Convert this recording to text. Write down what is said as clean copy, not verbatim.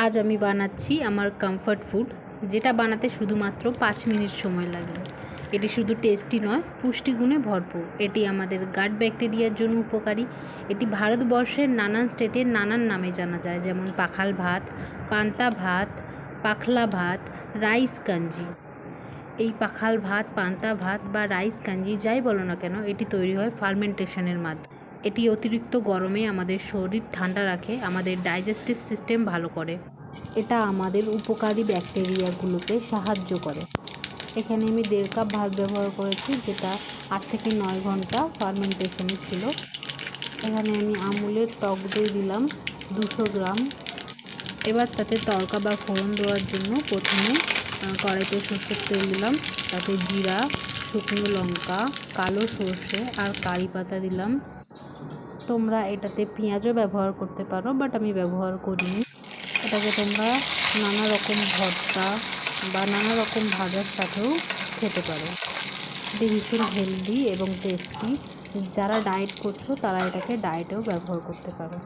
আজ আমি বানাচ্ছি আমার কমফর্ট ফুড, যেটা বানাতে শুধুমাত্র 5 মিনিট সময় লাগবে। এটি শুধু টেস্টি নয়, পুষ্টিগুণে ভরপুর। এটি আমাদের গাট ব্যাকটেরিয়ার জন্য উপকারী। এটি ভারতবর্ষের নানান স্টেটের নানান নামে জানা যায়, যেমন পাখাল ভাত, পান্তা ভাত, পাখলা ভাত, রাইস কাঞ্জি। এই পাখাল ভাত, পান্তা ভাত বা রাইস কাঞ্জি যাই বলো না কেন, এটি তৈরি হয় ফার্মেন্টেশনের মাধ্যমে। এটি অতিরিক্ত গরমে আমাদের শরীর ঠান্ডা রাখে, আমাদের ডাইজেস্টিভ সিস্টেম ভালো করে। এটা আমাদের উপকারী ব্যাকটেরিয়াগুলোকে সাহায্য করে। এখানে আমি 1.5 কাপ ভাত ব্যবহার করেছি, যেটা 8 থেকে 9 ঘন্টা ফার্মেন্টেশনে ছিল। এখানে আমি আমুলের টক দই দিলাম 200 গ্রাম। এবার তাতে তড়কা বা ফোড়ন দেওয়ার জন্য প্রথমে কড়াইতে সরষের তেল দিলাম, তাতে জিরা, শুকনো লঙ্কা, কালো সর্ষে আর কারি পাতা দিলাম। তোমরা এটাতে পেঁয়াজও ব্যবহার করতে পারো, বাট আমি ব্যবহার করিনি। এটাকে তোমরা নানা রকম ভর্তা বা নানা রকম ভাজার সাথেও খেতে পারো। এটি ভীষণ হেলদি এবং টেস্টি। যারা ডায়েট করছো তারা এটাকে ডায়েটেও ব্যবহার করতে পারো।